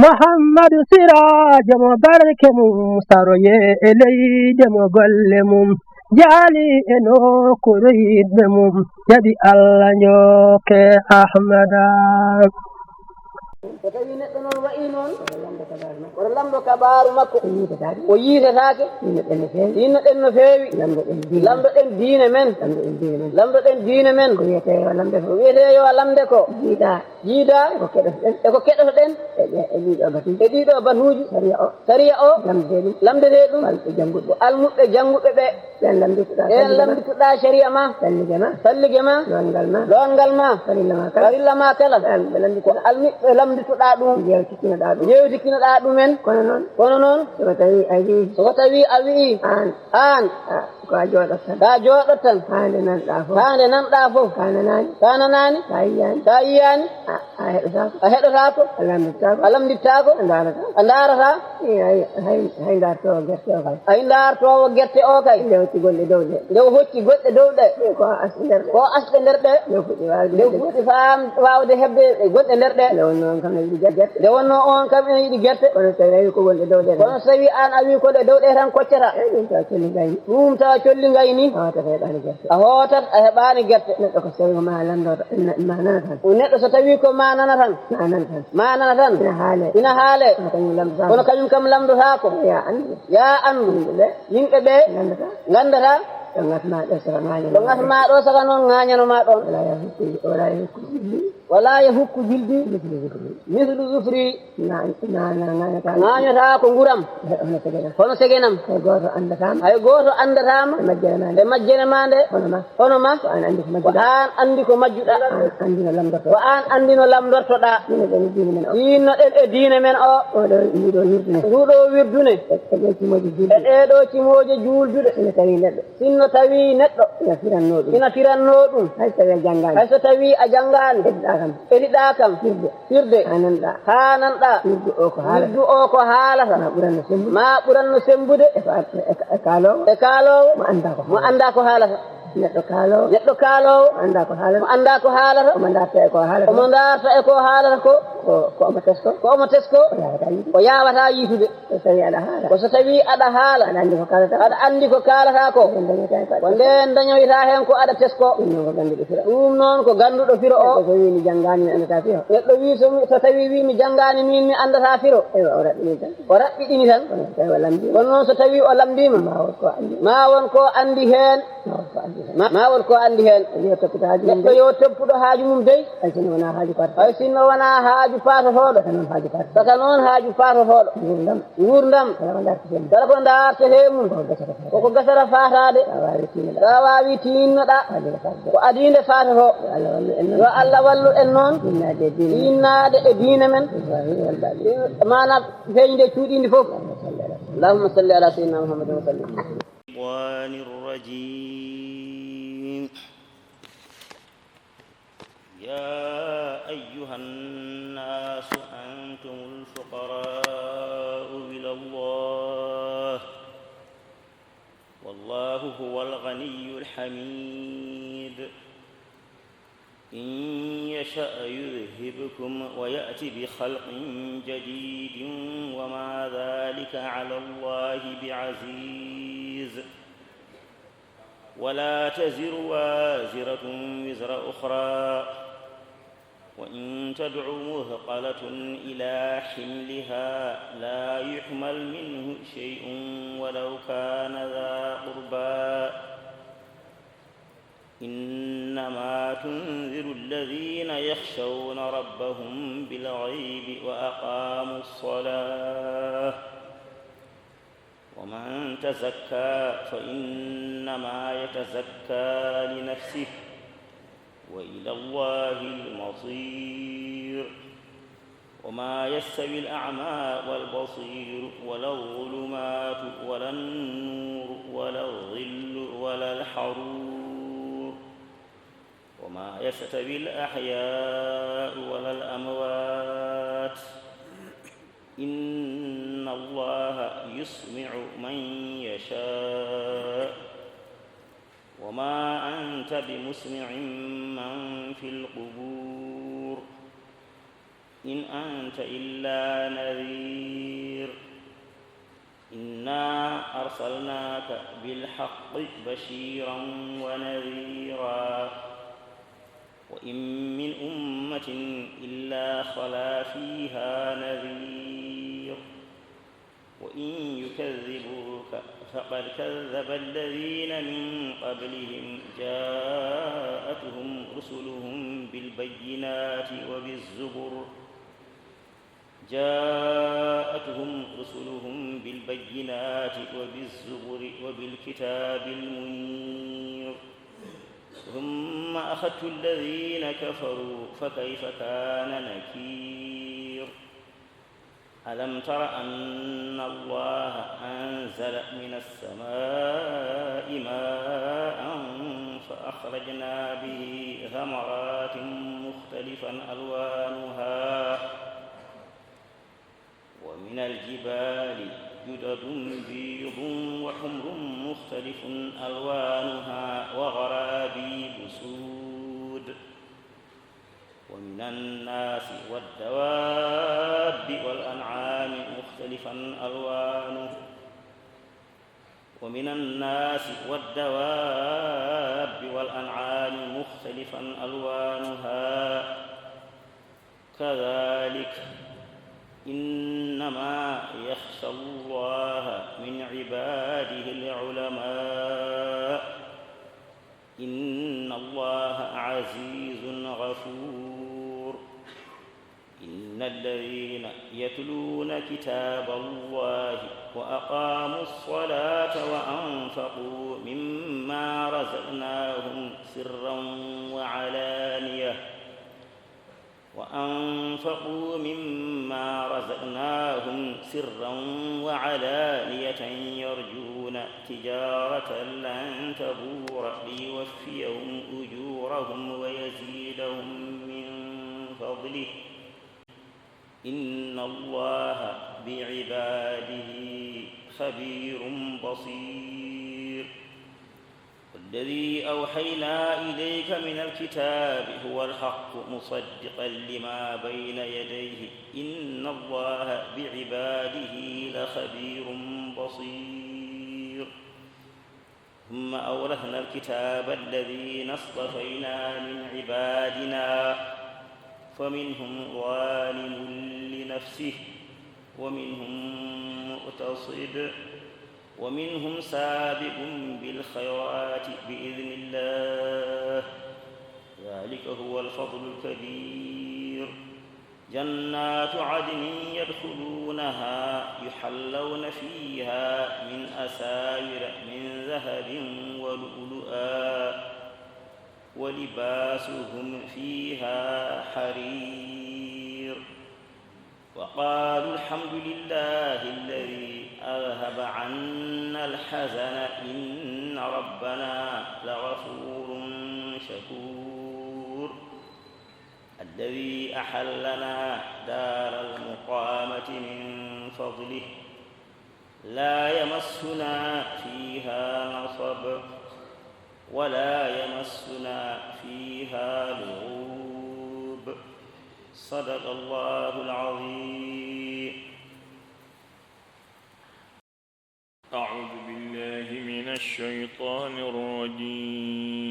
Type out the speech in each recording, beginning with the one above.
محمد سراج مبارك مستروي إلي دم قلمم جالي إنو كريد مم يدي الله نيوك أحمدا وتوي neɗɗo noon wayi noon woto lamdo kabaru makko o yiitataake yinno ɗen no feewi lamdoɗen diine men lamdoɗen diine men ko wiyete yo lamde ko jiida eko keɗoto ɗen e ɗiɗo batuuji sariya o lamdete ɗum ko almuɓɓe janguɓɓe ɓe ɓen lamdituɗa sariya ma sallige ma longal ma farilla ma kala ko almuɓɓe lamdituɗa ɗum jewtikkinoɗa ɗumen kono noon soko tawi a wii an ko a jooɗot tan hande nanɗa fof ka nanani ka yiyani a heɗotako a lamdittako a darata hay dartowo guerte o kay nde hocci goɗɗe dow ɗe ko asɗe nder ɗe nde fuɗɗi wawde hebde goɗɗe nder ɗe nde wonno on kam ene yiɗi guerte kono so tawi an a wi ko ɗe dow ɗe tan koccata ɗum tawa colli gayni a hootat a heɓani guerte neɗɗo so tawi ko ma nana tan ina haale kono kañum kam lamdotako ya andu yimɓe ɓe gandata ɗo gasma ɗo saka noon ŋañanoma ɗon wala ya hukku jildi mislu zufri ŋañata ko nguram hono segenam hay goto andatama e majjene ma nde hono ma ko an andi ko majjuɗa ko an andi no lamdortoɗa yinno ɗen e diine men o nduɗo wirdune e ɗeɗo cimoje julduɗe sinno tawi neɗɗo ina firanno ɗum hay so tawi a jangani ediɗa kam firde ha nanɗa wirdu o ko haalata ma ɓuranno sembude e kaalowo mo anda ko haalata neɗɗo kaalowo mo anda ko haalata omo darta e ko haalata ko omo tesko o yawata yitude ko so tawi aɗa haala aɗa andi ko kaalata ko nden dañoyta hen ko aɗa tesko ɗum noon ko ganduɗo firo o neɗɗo wi so tawi wi mi janngani min mi andata firo o raɓɓiɗini tan kono noon so tawi o lamdima ma won ko andi hen neɗɗo yo toppuɗo haaju mum dey hay sinno wona haaju patotoɗo saka noon haaju patotoɗo gurdam kala ko dartete mum koko gasata fatade sa wawi tinnoɗa ko adinde fatoto yo Allah wallu en noon innade e diine men mana feñde cuuɗindi fof allahumma salli ala sayyidina muhammadin wa sallim. يا أيها الناس أنتم الفقراء إلى الله والله هو الغني الحميد إن يشأ يذهبكم ويأتي بخلق جديد وما ذلك على الله بعزيز ولا تزر وازرة وزر أخرى وإن تدع مثقلة إلى حملها لا يحمل منه شيء ولو كان ذا قربى إنما تنذر الذين يخشون ربهم بالغيب وأقاموا الصلاة ومن تزكى فإنما يتزكى لنفسه وإلى الله المصير وما يستوي الأعمى والبصير ولا الظلمات ولا النور ولا الظل ولا الحرور وما يستوي الأحياء ولا الأموات إن الله يسمع من يشاء وما أنت بمسمع من في القبور إن أنت إلا نذير إنا أرسلناك بالحق بشيرا ونذيرا وإن من أمة إلا خلا فيها نذير وإن يكذبوك فقد كذب الذين من قبلهم جاءتهم رسلهم بالبينات وبالزبر وبالكتاب المنير ثم أخذت الذين كفروا فكيف كان نكير ألم تر أن الله أنزل من السماء ماء فأخرجنا به ثمرات مختلفا ألوانها ومن الجبال جدد بيض وحمر مختلف ألوانها وغرابيب سود ومن الناس والدواب والأنعام مختلفا ألوانها كذلك إنما يخشى الله من عباده العلماء إن الله عزيز غفور إن الذين يتلون كتاب الله وأقاموا الصلاة وأنفقوا مما رزقناهم سرا وعلانية يرجون تجارة لن تبور ليوفيهم أجورهم ويزيدهم من فضله إن الله بعباده خبير بصير والذي أوحينا إليك من الكتاب هو الحق مصدقا لما بين يديه إن الله بعباده لخبير بصير ثم أورثنا الكتاب الذين اصطفينا من عبادنا فمنهم ظالم لنفسه ومنهم مقتصد ومنهم سابق بالخيرات بإذن الله ذلك هو الفضل الكبير جنات عدن يدخلونها يحلون فيها من أساور من ذهب ولؤلؤا ولباسهم فيها حرير وقالوا الحمد لله الذي أذهب عنا الحزن إن ربنا لغفور شكور الذي أحلنا دار المقامة من فضله لا يمسنا فيها نصب ولا يمسنا فيها لغوب صدق الله العظيم. أعوذ بالله من الشيطان الرجيم.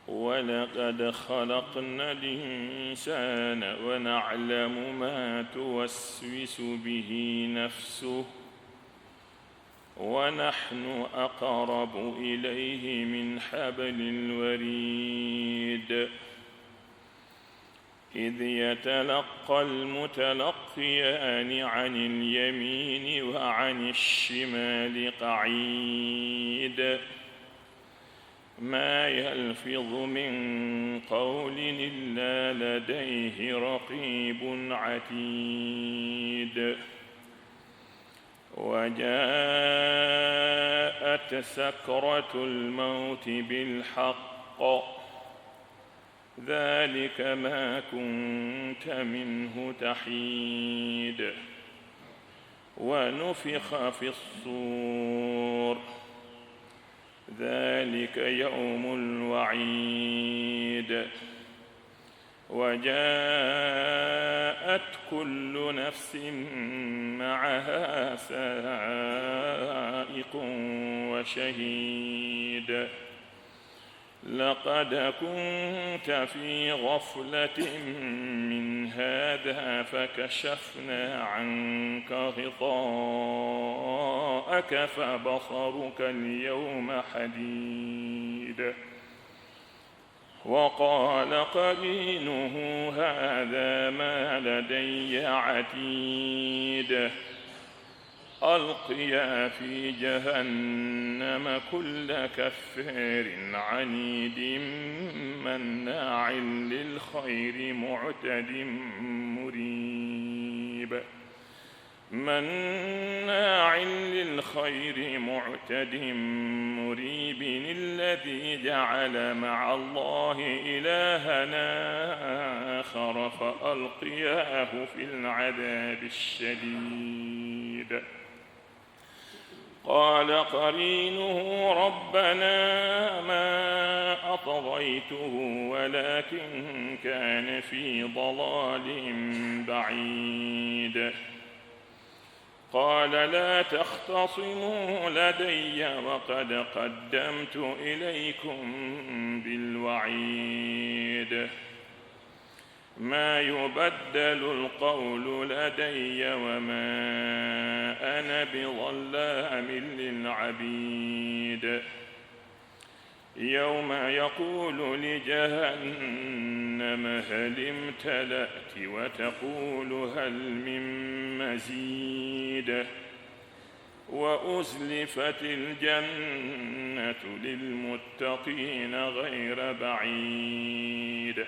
ولقد خلقنا الإنسان ونعلم ما توسوس به نفسه ونحن أقرب إليه من حبل الوريد إذ يتلقى المتلقيان عن اليمين وعن الشمال قعيد ما يلفظ من قول إلا لديه رقيب عتيد وجاءت سكرة الموت بالحق ذلك ما كنت منه تحيد ونفخ في الصور ذلك يوم الوعيد وجاءت كل نفس معها سائق وشهيد لقد كنت في غفلة من هذا فكشفنا عنك غطاءك فبصرك اليوم حديد وقال قرينه هذا ما لدي عتيد ألقيا في جهنم كل كفار عنيد مناع للخير معتد مريب مناع للخير معتد مريب الذي جعل مع الله إلهنا آخر فألقياه في العذاب الشديد قال قرينه ربنا ما أطغيته ولكن كان في ضلال بعيد قال لا تختصموا لدي وقد قدمت إليكم بالوعيد ما يبدل القول لدي وما أنا بظلام للعبيد يوم يقول لجهنم هل امتلأت وتقول هل من مزيد وأزلفت الجنة للمتقين غير بعيد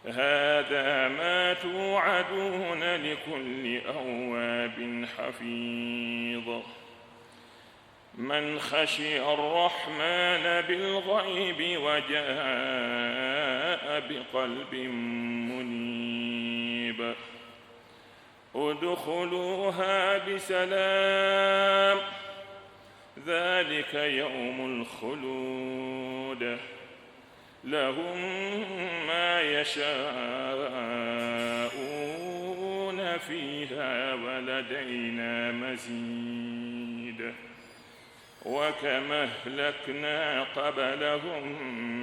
هذا ما توعدون لكل أواب حفيظ من خشي الرحمن بالغيب وجاء بقلب منيب ادخلوها بسلام ذلك يوم الخلود لهم ما يشاءون فيها ولدينا مزيد وكما أهلكنا قبلهم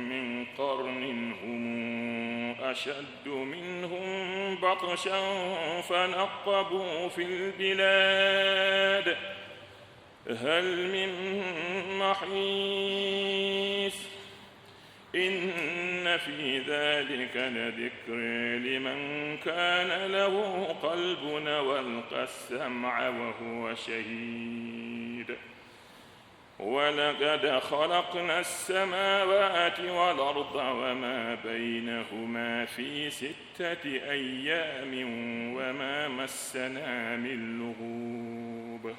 من قرن هم أشد منهم بطشا فنقبوا في البلاد هل من محيص إن في ذلك لذكر لمن كان له قلب والقى السمع وهو شهيد ولقد خلقنا السماوات والأرض وما بينهما في 6 أيام وما مسنا من لغوب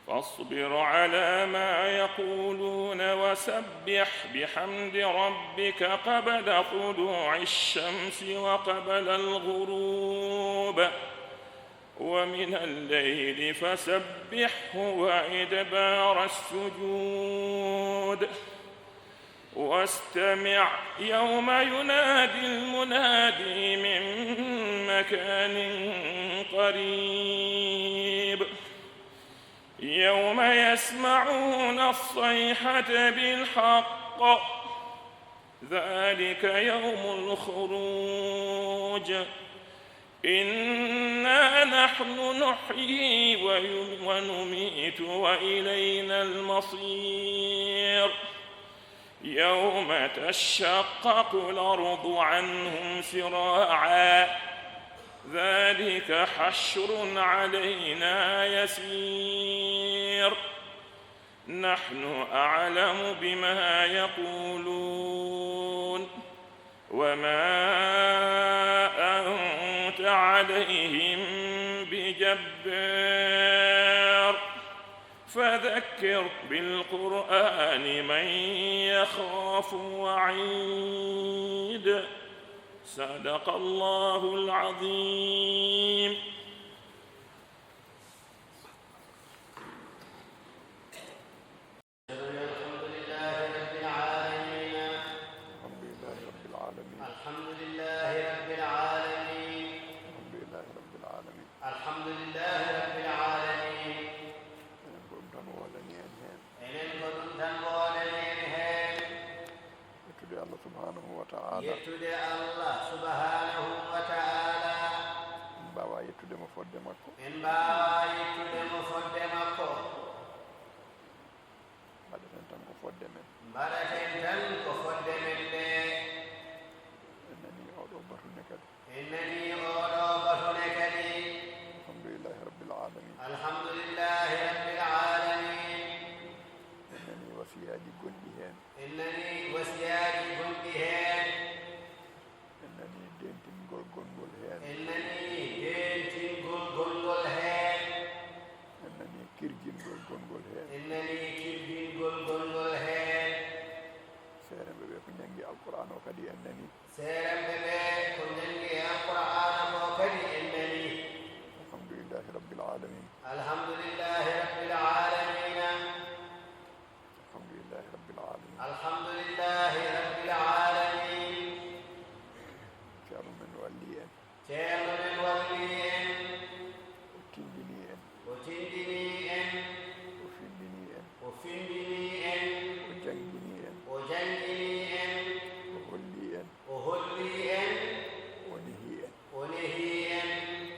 فاصبر على ما يقولون وسبح بحمد ربك قبل طلوع الشمس وقبل الغروب ومن الليل فسبحه وإدبار السجود واستمع يوم ينادي المنادي من مكان قريب يوم يسمعون الصيحة بالحق ذلك يوم الخروج إنا نحن نحيي ونميت وإلينا المصير يوم تشقق الأرض عنهم سراعا ذلك حشر علينا يسير نحن أعلم بما يقولون وما أنت عليهم بجبار فذكر بالقرآن من يخاف وعيد صدق الله العظيم الحمد لله fodde makko en mbawa yettudemo fodde makko mbaɗaten tan ko fodde men mbaɗaten tan ko fodde men nde en nani oɗo batune kadi en nani oɗo batune kadi alhamdulillahi rabbil alamin alhamdulillahi rabbil alamin en nani wasiyaji gonɗi hen en nani wasiyaji gonɗi hen en nani dentingol gongol hen en nani dentingol gongol hen en nani kirjingol gongol hen en nani kirjingol gongol hen seeremɓe ɓe ko jangi alqur'an o kadi en nani seeremɓe ɓe ko jangi alqur'an o kadi en nani alhamdulillahi rabbil alamin alhamdulillahi rabbil alamin alhamdulillahi rabbil alamin alhamdulillahi rabbil alamin ceerno men walli en ceerno men walli en o tindini en o tindini en o findini en o findini en o jangini en o jangini en o holli en o holli en o nehi en o nehi en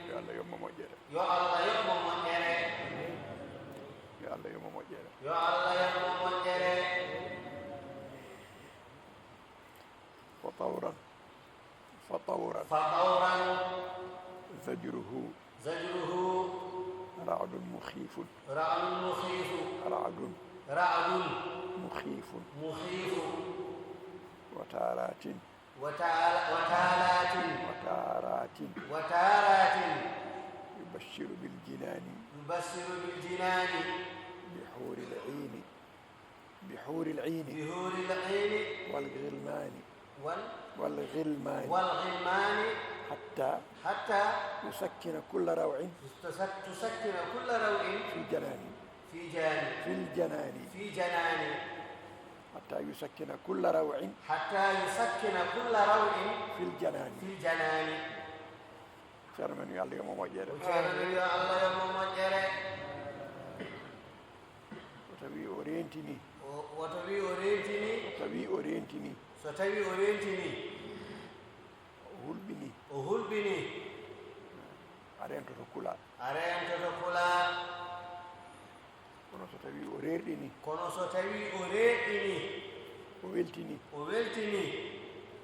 yo allah yommo moƴƴere yo allah yommo moƴƴere yo allah yommo moƴƴere yo allah yommo moƴƴere fatawran fatawran fatawran zajruhu zajruhu ra'dun mukhifun ra'dun mukhifu ra'dun ra'dun mukhifun mukhifu wataratin watalatin wataratin wataratin yubashshiru bil jinani yubashshiru bil jinani بحور العين بحور العين بحور العين والغلمان والغلمان حتى يسكن كل روع تسكن كل روع في الجنان في الجنان حتى يسكن كل روع في الجنان فرمن يا الله يوم مجره tawi o rentini so tawi o rentini o hulɓini a rentoto kula kono so tawi o rerɗini o weltini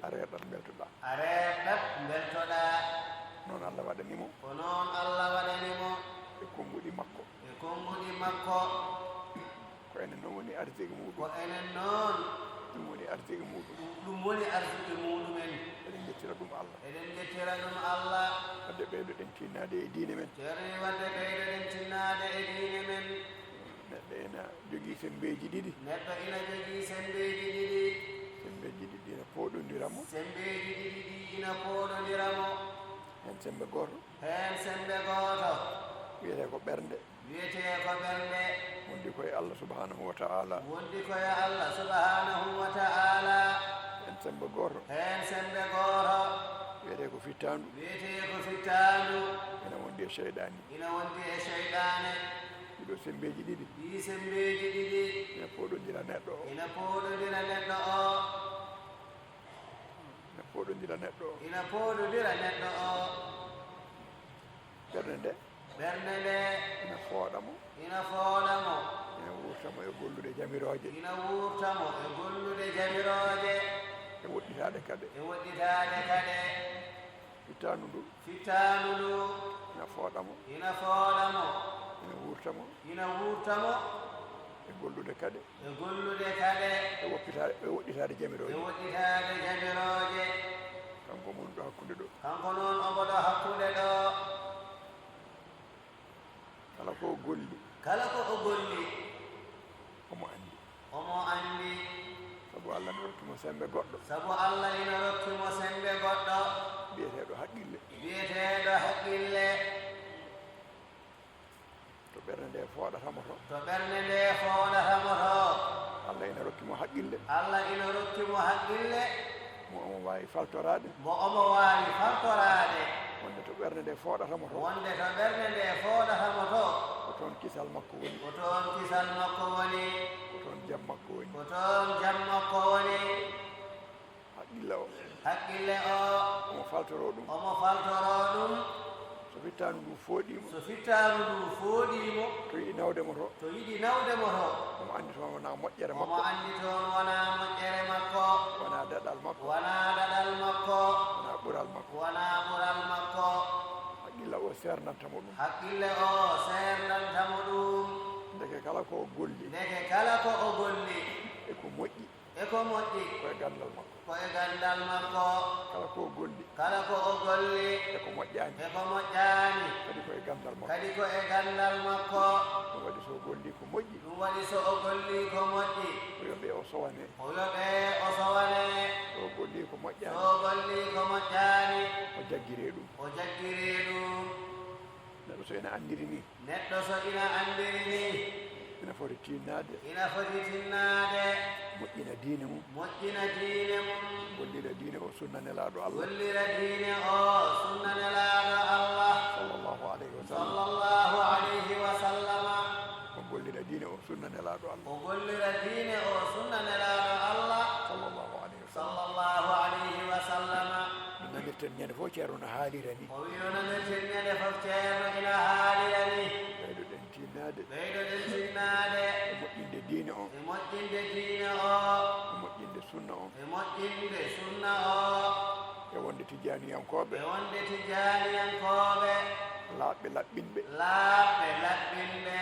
a reɗɗat beltoɗa noon allah waɗanimo e konnguɗi makko ko enen noon woni arsigi muɗum ɗum woni arsigi muɗumen eɗen jettira ɗum allah wadde ɓeydoɗen tinnade e diine men neɗɗo ena jogii sembeji ɗiɗi sembeji ɗiɗi ina pooɗodiramo hen sembe goto wiyete ko ɓernde wondi koye allah subhanahu wa ta'ala hen sembe goto wiyete ko fittandu ina wondi e cheyɗani ɗiɗo sembeji ɗiɗi ina pooɗodira neɗɗo o ɓernde nde ina fooɗamo ina wurtamo e gollude jamiroje e woɗɗitade kade fittanu ndu ina fooɗamo ina wurtamo e gollude kade e woɗɗitade jamiroje kanko mon ɗo hakkude ɗo kala ko o golli omo andi sabu allah ne rokkimo sembe goɗɗo biyeteɗo haqqille to ɓernde nde fooɗatamo to allah ina rokkimo haqqille mo omo wawi faltorade wonde to ɓernde nde fooɗatamo to ko toon kisal makko woni ko toon jam makko woni haqqille o omo faltoro ɗum so fittaanu ndu fooɗiimo so fittaanu ndu fooɗiimo to yiɗi nawdemo to to yiɗi nawdemo to omo anndi toon wonaa moƴƴere omo makko anndi toon wonaa moƴƴere makko wonaa daɗal makko wonaa daɗal makko wonaa ɓural makko wonaa ɓural makko haqqilla o sernantamo ɗum haqqille o seernantamo ɗum ndeke kala ko o golli ndeke kala ko o golli e ko moƴƴi e ko moƴƴi koye gandal makko ko e gandal makko kala ko o golli kala ko o golli e ko moƴƴaani e ko moƴƴaani kadi koye gandal makko kadi ko e gandal makko ɗum waɗi so golli ko moƴƴi ɗum waɗi so o golli ko moƴƴi o yoɓe o sowane o yoɓe o sowane so golli ko so moƴƴaani golli ko moƴƴaani o jaggire ɗum o jaggiri ɗum neɗɗo so ene anndiri ni neɗɗo so ina anndiri ni ina foti tinnaade ina foti tinnaade moƴƴina diine mum moƴƴina diine mum gollira diine o sunna nelaaɗo allah gollira diine o sunna nelaaɗo allah sallllahu alayhi wa sallam sallallahu alayhi wa sallama o gollira diine o sunna nelaaɗo allah o gollira diine o sunna nelaaɗo allah sallllahu alayhi wa sallam sallallahu alayhi wa sallama no nanirten ñande fof ceerno no haalira ni o wi no nanirten ñande fof ceerno ina haalira ni ɓeydoɗen tinnaade ɓeydoɗen tinnaade e moƴƴinde diine o e moƴƴinde diine o e moƴƴinde sunna o e moƴƴinde sunna o e wonde tijaniyankoɓe e wonde tijaniyankooɓe laaɓɓe laɓɓinɓe laaɓɓe laɓɓinɓe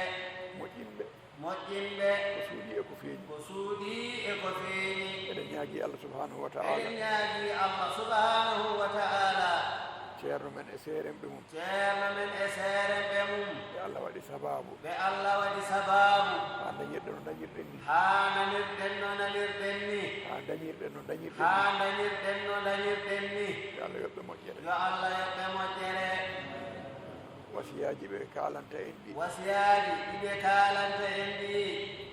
moƴƴinɓe moƴƴinɓe ko suuɗi e ko feeñi ko suuɗi e ko feeñi eɗen ñaagui allah subhanahu wa taala eɗen ñaagi allah subhanahu wa taala ceerno men e seeremɓe mum ceerno men e seeremɓe mum ɓe allah waɗi sababu ɓe allah waɗi sababu ha dañirɗe no dañirɗen ni haa nanirɗen no nanirɗen ni ha dañirɗen no dañirɗen haa dañirɗen no dañirɗen ni yo allah yoɓɓe moƴƴere yo allah yoɓɓe moƴƴere wasiyaji ɓe kalanta en ɗi wasiyaaji ɗiɓe kaalanta en ɗi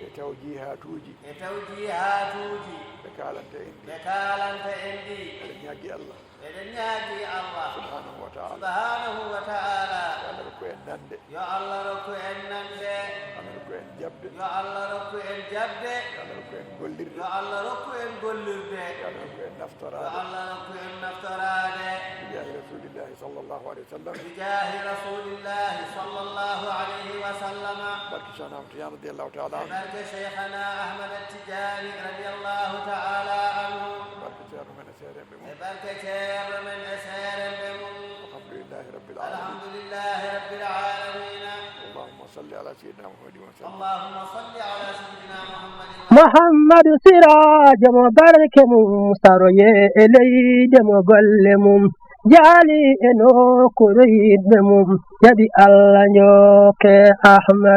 e tawjihatuji e tawjihaatuuji ɓe kalanta en ɗi ɓe kaalanta en ɗi eɗen ñaagui allah eɗen ñaagi allah subhanahu wa taala subhanahu wa taala yo allah rokku en nande yo allah rokku en nande allah rokku en jabde yo allah rokku en jabde yo allah rokku en gollirde yo allah rokku en gollirde yo allah rokku en yo naftorade allah rokku en naftoraade bijahi rasulillahi sallllahu alayhi wa sallam bijaahi rasulillahi sallallahu alayhi wa sallama barke Cheikhna Ahmad Tidiane radiallahu taala anhu barke cheikhana ahmad attijani radiallahu taala anhu barke ceerno men e seeremɓe mum e barke ceerno men e seeremɓe mum alhamdulillahi rabbil alamin alhamdulillahi rabbil alamina allahumma salli ala sayyidina muhammadin wa sallam allahumma salli ala sayyidina muhammadin muhammadu sirajo mo barke mum saroye e leyde mo golle mum jaali e nokkure yidɓe mum jaɓi allah njokke ahmad